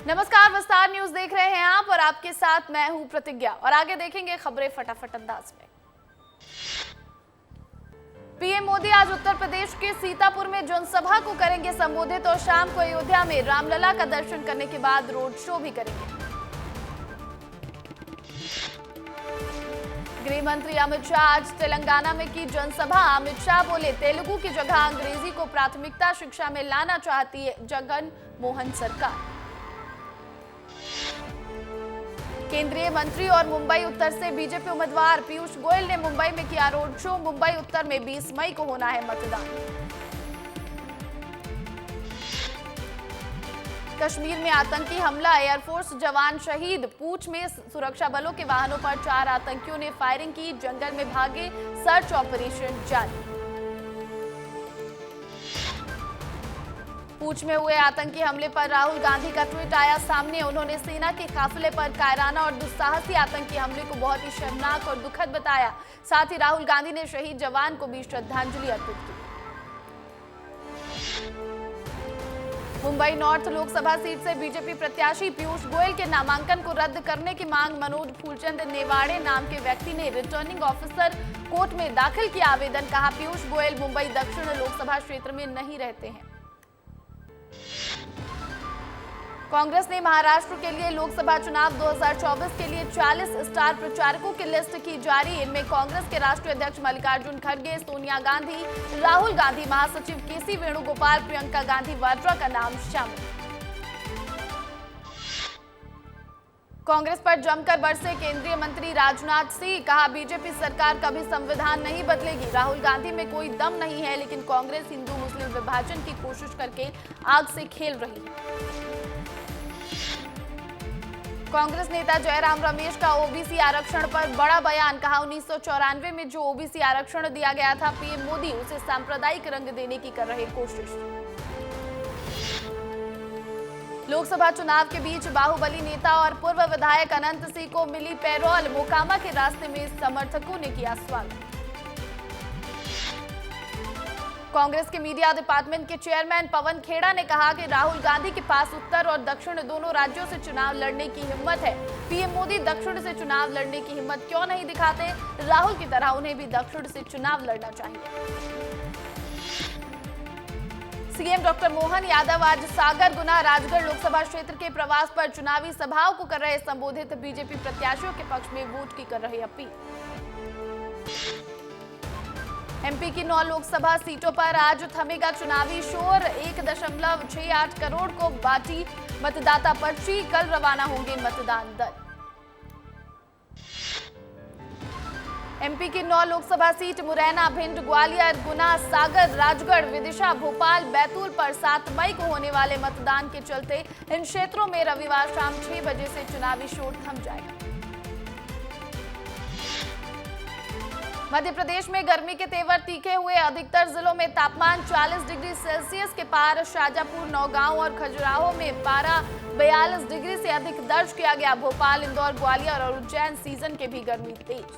नमस्कार, विस्तार न्यूज देख रहे हैं आप और आपके साथ मैं हूं प्रतिज्ञा। और आगे देखेंगे खबरें फटाफट अंदाज में। पीएम मोदी आज उत्तर प्रदेश के सीतापुर में जनसभा को करेंगे संबोधित और शाम को अयोध्या में रामलला का दर्शन करने के बाद रोड शो भी करेंगे। गृह मंत्री अमित शाह आज तेलंगाना में की जनसभा। अमित शाह बोले, तेलुगु की जगह अंग्रेजी को प्राथमिकता शिक्षा में लाना चाहती है जगन मोहन सरकार। केंद्रीय मंत्री और मुंबई उत्तर से बीजेपी उम्मीदवार पीयूष गोयल ने मुंबई में किया रोड शो। मुंबई उत्तर में 20 मई को होना है मतदान। कश्मीर में आतंकी हमला, एयरफोर्स जवान शहीद। पूंछ में सुरक्षा बलों के वाहनों पर 4 आतंकियों ने फायरिंग की। जंगल में भागे, सर्च ऑपरेशन जारी। पूंछ में हुए आतंकी हमले पर राहुल गांधी का ट्वीट आया सामने। उन्होंने सेना के काफिले पर कायराना और दुस्साहसी आतंकी हमले को बहुत ही शर्मनाक और दुखद बताया। साथ ही राहुल गांधी ने शहीद जवान को भी श्रद्धांजलि अर्पित की। मुंबई नॉर्थ लोकसभा सीट से बीजेपी प्रत्याशी पीयूष गोयल के नामांकन को रद्द करने की मांग मनोज फूलचंद नेवाड़े नाम के व्यक्ति ने रिटर्निंग ऑफिसर कोर्ट में दाखिल किया आवेदन। कहा, पीयूष गोयल मुंबई दक्षिण लोकसभा क्षेत्र में नहीं रहते हैं। कांग्रेस ने महाराष्ट्र के लिए लोकसभा चुनाव 2024 के लिए 40 स्टार प्रचारकों की लिस्ट की जारी। इनमें कांग्रेस के राष्ट्रीय अध्यक्ष मल्लिकार्जुन खड़गे, सोनिया गांधी, राहुल गांधी, महासचिव केसी वेणुगोपाल, प्रियंका गांधी वाड्रा का नाम शामिल। कांग्रेस पर जमकर बरसे केंद्रीय मंत्री राजनाथ सिंह। कहा, बीजेपी सरकार कभी संविधान नहीं बदलेगी। राहुल गांधी में कोई दम नहीं है, लेकिन कांग्रेस हिंदू मुस्लिम विभाजन की कोशिश करके आग से खेल रही है। कांग्रेस नेता जयराम रमेश का ओबीसी आरक्षण पर बड़ा बयान। कहा, 1994 में जो ओबीसी आरक्षण दिया गया था, पीएम मोदी उसे सांप्रदायिक रंग देने की कर रहे कोशिश। लोकसभा चुनाव के बीच बाहुबली नेता और पूर्व विधायक अनंत सिंह को मिली पैरोल। मोकामा के रास्ते में समर्थकों ने किया स्वागत। कांग्रेस के मीडिया डिपार्टमेंट के चेयरमैन पवन खेड़ा ने कहा कि राहुल गांधी के पास उत्तर और दक्षिण दोनों राज्यों से चुनाव लड़ने की हिम्मत है। पीएम मोदी दक्षिण से चुनाव लड़ने की हिम्मत क्यों नहीं दिखाते? राहुल की तरह उन्हें भी दक्षिण से चुनाव लड़ना चाहिए। सीएम डॉक्टर मोहन यादव आज सागर, गुना, राजगढ़ लोकसभा क्षेत्र के प्रवास पर चुनावी सभाओं को कर रहे संबोधित। बीजेपी प्रत्याशियों के पक्ष में वोट की कर रहे अपील। एमपी की 9 लोकसभा सीटों पर आज थमेगा चुनावी शोर। 1.68 करोड़ को बांटी मतदाता पर्ची। कल रवाना होंगे मतदान दल। एमपी की 9 लोकसभा सीट मुरैना, भिंड, ग्वालियर, गुना, सागर, राजगढ़, विदिशा, भोपाल, बैतूल पर 7 मई को होने वाले मतदान के चलते इन क्षेत्रों में रविवार शाम 6 बजे से चुनावी शोर थम जाएगा। मध्य प्रदेश में गर्मी के तेवर तीखे हुए। अधिकतर जिलों में तापमान 40 डिग्री सेल्सियस के पार। शाजापुर, नौगांव और खजुराहो में पारा 42 डिग्री से अधिक दर्ज किया गया। भोपाल, इंदौर, ग्वालियर और उज्जैन सीजन के भी गर्मी तेज।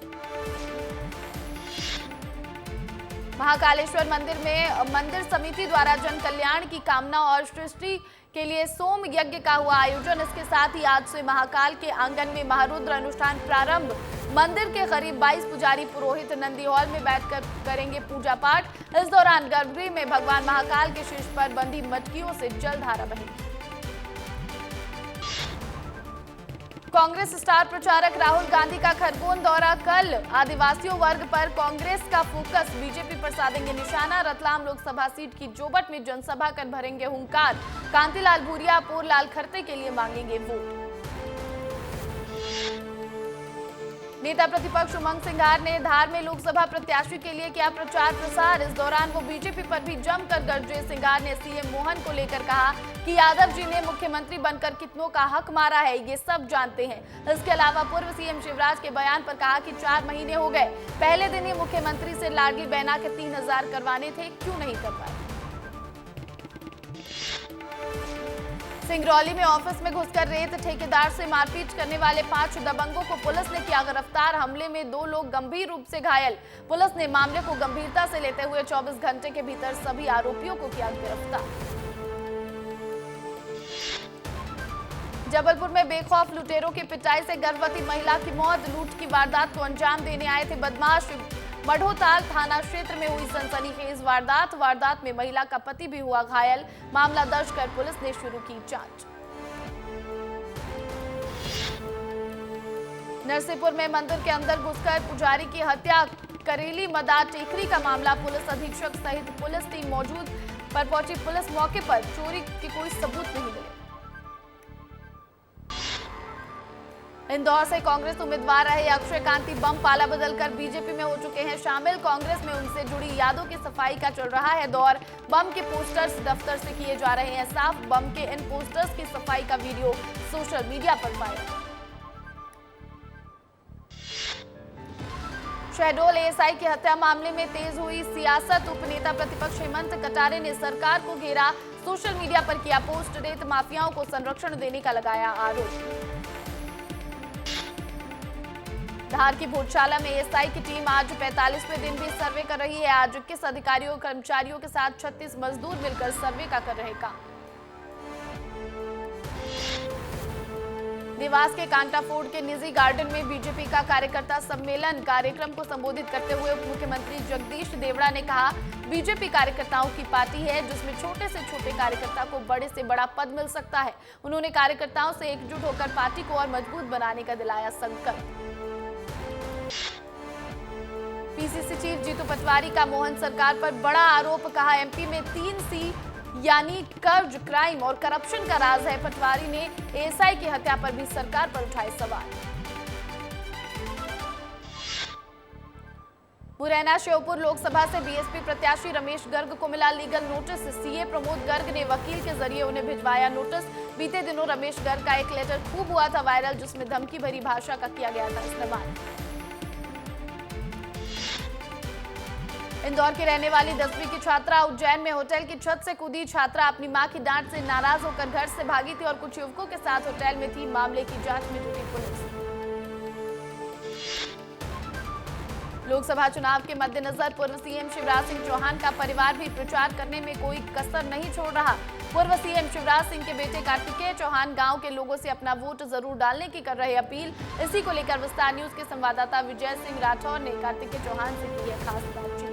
महाकालेश्वर मंदिर में मंदिर समिति द्वारा जन कल्याण की कामना और सृष्टि के लिए सोम यज्ञ का हुआ आयोजन। इसके साथ ही आज से महाकाल के आंगन में महारुद्र अनुष्ठान प्रारंभ। मंदिर के करीब 22 पुजारी पुरोहित नंदी हॉल में बैठकर करेंगे पूजा पाठ। इस दौरान गर्भगृह में भगवान महाकाल के शीर्ष पर बंधी मटकियों से जलधारा बहेगी। कांग्रेस स्टार प्रचारक राहुल गांधी का खरगोन दौरा कल। आदिवासियों वर्ग पर कांग्रेस का फोकस। बीजेपी पर साधेंगे निशाना। रतलाम लोकसभा सीट की जोबट में जनसभा कर भरेंगे हुंकार। कांतिलाल भूरिया, पोरलाल खरते के लिए मांगेंगे वोट। नेता प्रतिपक्ष उमंग सिंघार ने धार में लोकसभा प्रत्याशी के लिए किया प्रचार प्रसार। इस दौरान वो बीजेपी पर भी जमकर गरजे। सिंघार ने सीएम मोहन को लेकर कहा कि यादव जी ने मुख्यमंत्री बनकर कितनों का हक मारा है, ये सब जानते हैं। इसके अलावा पूर्व सीएम शिवराज के बयान पर कहा कि 4 महीने हो गए, पहले दिन ही मुख्यमंत्री से लाडली बहना के 3000 करवाने थे, क्यों नहीं करवाए। सिंगरौली में ऑफिस में घुसकर रेत ठेकेदार से मारपीट करने वाले 5 दबंगों को पुलिस ने किया गिरफ्तार। हमले में 2 लोग गंभीर रूप से घायल। पुलिस ने मामले को गंभीरता से लेते हुए 24 घंटे के भीतर सभी आरोपियों को किया गिरफ्तार। जबलपुर में बेखौफ लुटेरों की पिटाई से गर्भवती महिला की मौत। लूट की वारदात को अंजाम देने आए थे बदमाश। मढ़ोताल थाना क्षेत्र में हुई सनसनीखेज वारदात में महिला का पति भी हुआ घायल। मामला दर्ज कर पुलिस ने शुरू की जांच। नरसिंहपुर में मंदिर के अंदर घुसकर पुजारी की हत्या। करेली मदार टेकरी का मामला। पुलिस अधीक्षक सहित पुलिस टीम मौजूद पर पहुंची पुलिस मौके पर। चोरी के कोई सबूत नहीं मिले। इंदौर से कांग्रेस उम्मीदवार रहे अक्षय कांति बम पाला बदलकर बीजेपी में हो चुके हैं शामिल। कांग्रेस में उनसे जुड़ी यादों की सफाई का चल रहा है दौर। बम के पोस्टर्स दफ्तर से किए जा रहे हैं साफ। बम के इन पोस्टर्स की सफाई का वीडियो सोशल मीडिया पर वायरल। शहडोल एएसआई की हत्या मामले में तेज हुई सियासत। उपनेता प्रतिपक्ष हेमंत कटारे ने सरकार को घेरा। सोशल मीडिया पर किया पोस्ट। रेत माफियाओं को संरक्षण देने का लगाया आरोप। धार की भोजशाला में एएसआई की टीम आज 45वें दिन भी सर्वे कर रही है। आज 21 अधिकारियों कर्मचारियों के साथ 36 मजदूर मिलकर सर्वे का कर रहे काम। देवास के कांटाफोड़ के निजी गार्डन में बीजेपी का कार्यकर्ता सम्मेलन। कार्यक्रम को संबोधित करते हुए उप मुख्यमंत्री जगदीश देवड़ा ने कहा, बीजेपी कार्यकर्ताओं की पार्टी है जिसमें छोटे से छोटे कार्यकर्ता को बड़े से बड़ा पद मिल सकता है। उन्होंने कार्यकर्ताओं से एकजुट होकर पार्टी को और मजबूत बनाने का दिलाया संकल्प। पीसीसी चीफ जीतू पटवारी का मोहन सरकार पर बड़ा आरोप। कहा, एमपी में 3C यानी कर्ज, क्राइम और करप्शन का राज है। पटवारी ने एएसआई की हत्या पर भी सरकार पर उठाए सवाल। मुरैना श्योपुर लोकसभा से बीएसपी प्रत्याशी रमेश गर्ग को मिला legal notice. CA Pramod Garg ने वकील के जरिए उन्हें भिजवाया नोटिस। बीते दिनों रमेश गर्ग का एक लेटर खूब हुआ था वायरल, जिसमें धमकी भरी भाषा का किया गया था इस्तेमाल। इंदौर की रहने वाली 10वीं की छात्रा उज्जैन में होटल की छत से कूदी। छात्रा अपनी मां की डांट से नाराज होकर घर से भागी थी और कुछ युवकों के साथ होटल में थी। मामले की जांच में जुटी पुलिस। लोकसभा चुनाव के मद्देनजर पूर्व सीएम शिवराज सिंह चौहान का परिवार भी प्रचार करने में कोई कसर नहीं छोड़ रहा। पूर्व सीएम शिवराज सिंह के बेटे कार्तिकेय चौहान गांव के लोगों से अपना वोट जरूर डालने की कर रहे अपील। इसी को लेकर विस्तार न्यूज के संवाददाता विजय सिंह राठौर ने कार्तिकेय चौहान से की है खास बातचीत।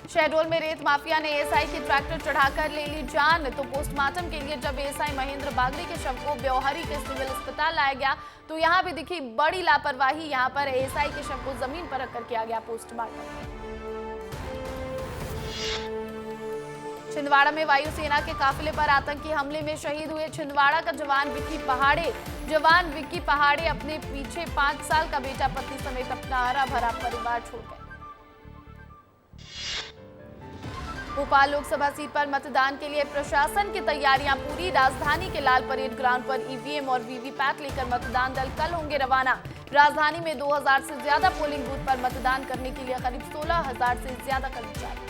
शहडोल में रेत माफिया ने एएसआई की ट्रैक्टर चढ़ाकर ले ली जान। तो पोस्टमार्टम के लिए जब एएसआई महेंद्र बागड़ी के शव को ब्यौहरी के सिविल अस्पताल लाया गया तो यहां भी दिखी बड़ी लापरवाही। यहां पर एएसआई के शव को जमीन पर रखकर किया गया पोस्टमार्टम। छिंदवाड़ा में वायुसेना के काफिले पर आतंकी हमले में शहीद हुए छिंदवाड़ा का जवान विक्की पहाड़े। जवान विक्की पहाड़े अपने पीछे 5 साल का बेटा, पत्नी समेत अपना हरा भरा परिवार छोड़ गए। भोपाल लोकसभा सीट पर मतदान के लिए प्रशासन की तैयारियां पूरी। राजधानी के लाल परेड ग्राउंड पर ईवीएम और वीवीपैट लेकर मतदान दल कल होंगे रवाना। राजधानी में 2000 से ज्यादा पोलिंग बूथ पर मतदान करने के लिए करीब 16,000 से ज्यादा कर्मचारी।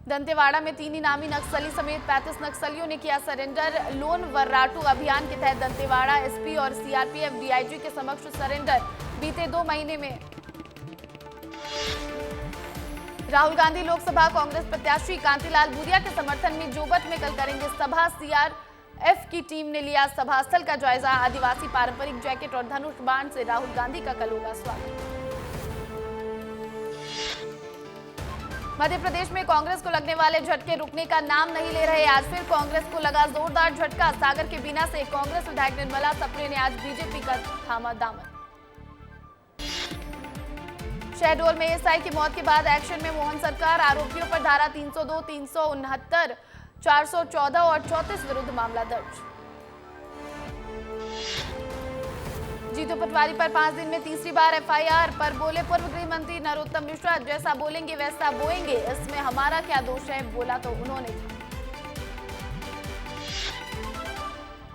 दंतेवाड़ा में 3 इनामी नक्सली समेत 35 नक्सलियों ने किया सरेंडर। लोन वर्राटू अभियान के तहत दंतेवाड़ा एसपी और सीआरपीएफ डीआईजी के समक्ष सरेंडर। बीते 2 महीने में राहुल गांधी लोकसभा कांग्रेस प्रत्याशी कांतिलाल भूरिया के समर्थन में जोबट में कल करेंगे सभा। सीआरएफ की टीम ने लिया सभा स्थल का जायजा। आदिवासी पारंपरिक जैकेट और धनुष बाण से राहुल गांधी का कल होगा स्वागत। मध्य प्रदेश में कांग्रेस को लगने वाले झटके रुकने का नाम नहीं ले रहे। आज फिर कांग्रेस को लगा जोरदार झटका। सागर के बीना से कांग्रेस विधायक निर्मला सप्रे ने आज बीजेपी का थामा दामन। शहडोल में एएसआई की मौत के बाद एक्शन में मोहन सरकार। आरोपियों पर धारा 302, 369, 414 और 34 विरुद्ध मामला दर्ज। जीतू पटवारी पर 5 दिन में तीसरी बार एफआईआर। पर बोले पूर्व गृह मंत्री नरोत्तम मिश्रा, जैसा बोलेंगे वैसा बोएंगे, इसमें हमारा क्या दोष है, बोला तो उन्होंने।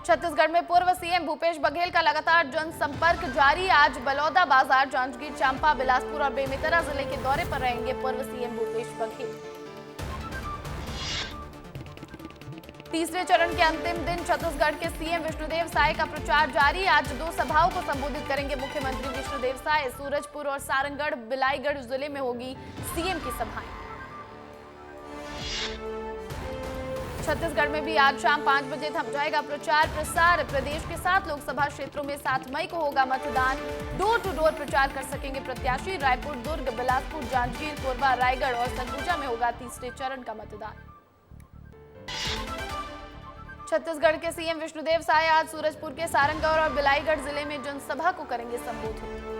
छत्तीसगढ़ में पूर्व सीएम भूपेश बघेल का लगातार जनसंपर्क जारी। आज बलौदा बाजार, जांजगीर चांपा, बिलासपुर और बेमेतरा जिले के दौरे पर रहेंगे पूर्व सीएम भूपेश बघेल। तीसरे चरण के अंतिम दिन छत्तीसगढ़ के सीएम विष्णुदेव साय का प्रचार जारी। आज 2 सभाओं को संबोधित करेंगे मुख्यमंत्री विष्णुदेव साय। सूरजपुर और सारंगढ़, बिलाईगढ़ जिले में होगी सीएम की सभाएं। छत्तीसगढ़ में भी आज शाम 5 बजे थम जाएगा प्रचार प्रसार। प्रदेश के 7 लोकसभा क्षेत्रों में 7 मई को होगा मतदान। डोर टू डोर प्रचार कर सकेंगे प्रत्याशी। रायपुर, दुर्ग, बिलासपुर, जांजगीर, कोरबा, रायगढ़ और सरगुजा में होगा तीसरे चरण का मतदान। छत्तीसगढ़ के सीएम विष्णुदेव साय आज सूरजपुर के सारंगगढ़ और बिलाईगढ़ जिले में जनसभा को करेंगे संबोधित।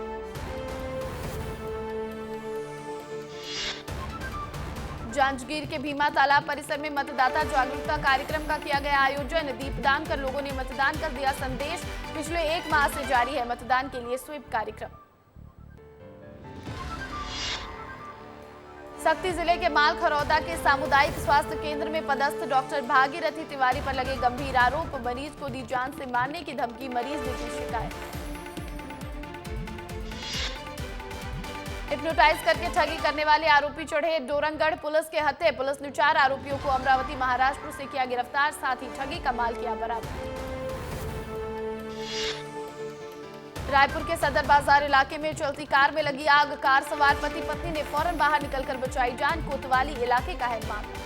जांजगीर के भीमा तालाब परिसर में मतदाता जागरूकता कार्यक्रम का किया गया आयोजन। दीपदान कर लोगों ने मतदान कर दिया संदेश। पिछले 1 माह से जारी है मतदान के लिए स्वीप कार्यक्रम। सक्ती जिले के मालखरौदा के सामुदायिक स्वास्थ्य केंद्र में पदस्थ डॉक्टर भागीरथी तिवारी पर लगे गंभीर आरोप। मरीज को दी जान से मारने की धमकी, मरीज ने की शिकायत। हिप्नोटाइज करके ठगी करने वाले आरोपी चढ़े डोरंगढ़ पुलिस के हत्थे। पुलिस ने 4 आरोपियों को अमरावती, महाराष्ट्र से किया गिरफ्तार, साथ ही ठगी का माल किया बरामद। रायपुर के सदर बाजार इलाके में चलती कार में लगी आग। कार सवार पति पत्नी ने फौरन बाहर निकलकर बचाई जान। कोतवाली इलाके का है मामला।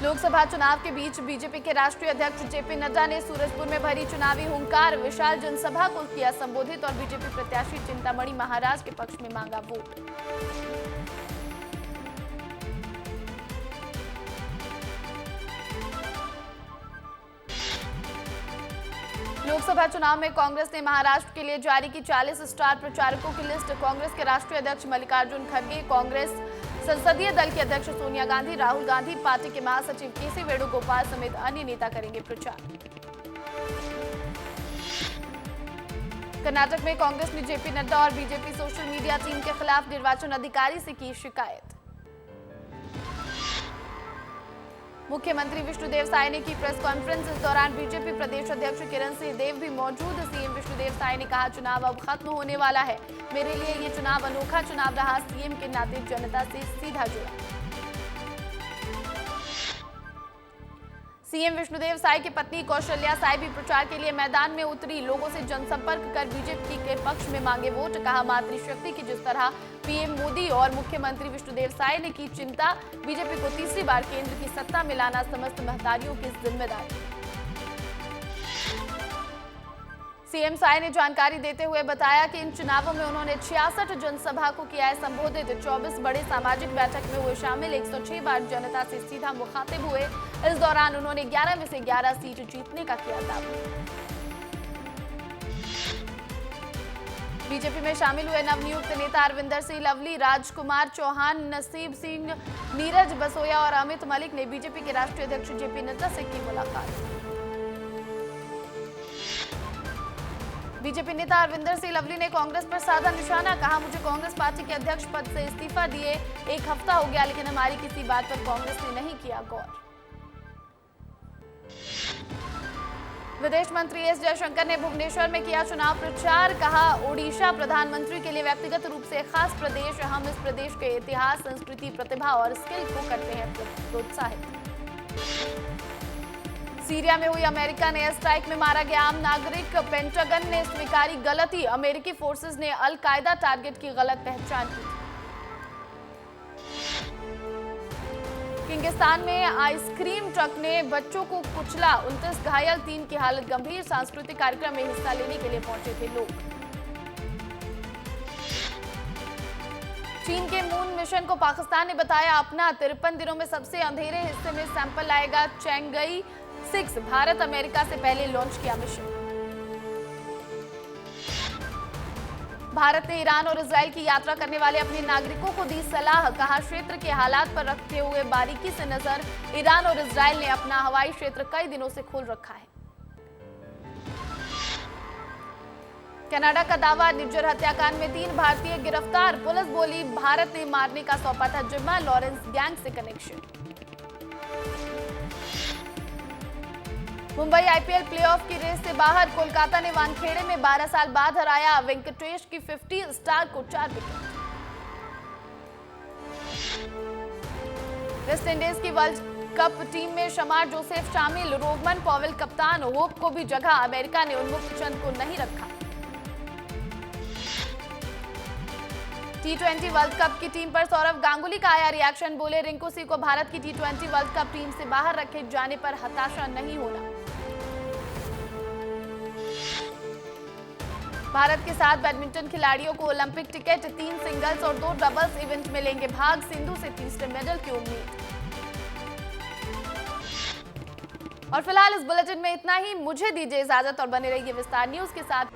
लोकसभा चुनाव के बीच बीजेपी के राष्ट्रीय अध्यक्ष जेपी नड्डा ने सूरजपुर में भरी चुनावी हुंकार। विशाल जनसभा को किया संबोधित और बीजेपी प्रत्याशी चिंतामणि महाराज के पक्ष में मांगा वोट। लोकसभा चुनाव में कांग्रेस ने महाराष्ट्र के लिए जारी की 40 स्टार प्रचारकों की लिस्ट। कांग्रेस के राष्ट्रीय अध्यक्ष मल्लिकार्जुन खड़गे, कांग्रेस संसदीय दल की अध्यक्ष सोनिया गांधी, राहुल गांधी, पार्टी के महासचिव केसी वेणुगोपाल समेत अन्य नेता करेंगे प्रचार। कर्नाटक में कांग्रेस ने जेपी नड्डा और बीजेपी सोशल मीडिया टीम के खिलाफ निर्वाचन अधिकारी से की शिकायत। मुख्यमंत्री विष्णुदेव साय ने की प्रेस कॉन्फ्रेंस। इस दौरान बीजेपी प्रदेश अध्यक्ष किरण सिंहदेव भी मौजूद। सीएम विष्णुदेव साय ने कहा, चुनाव अब खत्म होने वाला है। मेरे लिए ये चुनाव अनोखा चुनाव रहा। सीएम के नाते जनता से सीधा जुड़ा। सीएम विष्णुदेव साय की पत्नी कौशल्या साय भी प्रचार के लिए मैदान में उतरी। लोगों से जनसंपर्क कर बीजेपी के पक्ष में मांगे वोट। कहा, मातृशक्ति की जिस तरह पीएम मोदी और मुख्यमंत्री विष्णुदेव साय ने की चिंता, बीजेपी को तीसरी बार केंद्र की सत्ता में लाना समस्त महतारियों की जिम्मेदारी। सीएम साय ने जानकारी देते हुए बताया कि इन चुनावों में उन्होंने 66 जनसभा को किया है संबोधित। 24 बड़े सामाजिक बैठक में हुए शामिल। 106 बार जनता से सीधा मुखातिब हुए। इस दौरान उन्होंने 11 में से 11 सीट जीतने का किया दावा। बीजेपी में शामिल हुए नवनियुक्त नेता अरविंदर सिंह लवली, राजकुमार चौहान, नसीब सिंह, नीरज बसोया और अमित मलिक ने बीजेपी के राष्ट्रीय अध्यक्ष जेपी नड्डा से की मुलाकात। बीजेपी नेता अरविंदर सिंह लवली ने कांग्रेस पर साधा निशाना। कहा, मुझे कांग्रेस पार्टी के अध्यक्ष पद से इस्तीफा दिए 1 हफ्ता हो गया, लेकिन हमारी किसी बात पर कांग्रेस ने नहीं किया गौर। विदेश मंत्री एस जयशंकर ने भुवनेश्वर में किया चुनाव प्रचार। कहा, ओडिशा प्रधानमंत्री के लिए व्यक्तिगत रूप से खास प्रदेश। हम इस प्रदेश के इतिहास, संस्कृति, प्रतिभा और स्किल को करते हैं प्रोत्साहित। सीरिया में हुई अमेरिकन एयर स्ट्राइक में मारा गया आम नागरिक। पेंटागन ने स्वीकारी गलती। अमेरिकी फोर्सेस ने अल कायदा टारगेट की गलत पहचान की। किंगिस्तान में आइसक्रीम ट्रक ने बच्चों को कुचला। 29 घायल, 3 की हालत गंभीर। सांस्कृतिक कार्यक्रम में हिस्सा लेने के लिए पहुंचे थे लोग। चीन के मून मिशन को पाकिस्तान ने बताया अपना। 53 दिनों में सबसे अंधेरे हिस्से में सैंपल लाएगा चैंगई 6। भारत अमेरिका से पहले लॉन्च किया मिशन। भारत ने ईरान और इजराइल की यात्रा करने वाले अपने नागरिकों को दी सलाह। कहा, क्षेत्र के हालात पर रखते हुए बारीकी से नजर। ईरान और इजराइल ने अपना हवाई क्षेत्र कई दिनों से खोल रखा है। कनाडा का दावा, निज्जर हत्याकांड में 3 भारतीय गिरफ्तार। पुलिस बोली, भारत ने मारने का सौंपा था जिम्मा। लॉरेंस गैंग से कनेक्शन। मुंबई आईपीएल प्लेऑफ की रेस से बाहर। कोलकाता ने वानखेड़े में 12 साल बाद हराया वेंकटेश की 50 स्टार को 4 विकेट। वेस्ट इंडीज की वर्ल्ड कप टीम में शमार जोसेफ शामिल। रोगमन पॉवेल कप्तान। होप को भी जगह। अमेरिका ने उन्मुक्त चंद को नहीं रखा। T20 वर्ल्ड कप की टीम पर सौरव गांगुली का आया रिएक्शन। बोले, रिंकू सिंह को भारत की T20 वर्ल्ड कप टीम से बाहर रखे जाने पर हताशा नहीं होना। भारत के 7 बैडमिंटन खिलाड़ियों को ओलंपिक टिकट, 3 सिंगल्स और 2 डबल्स इवेंट में लेंगे भाग। सिंधु से तीसरे मेडल की उम्मीद। और फिलहाल इस बुलेटिन में इतना ही। मुझे दीजिए इजाजत और बने रहिए विस्तार न्यूज के साथ।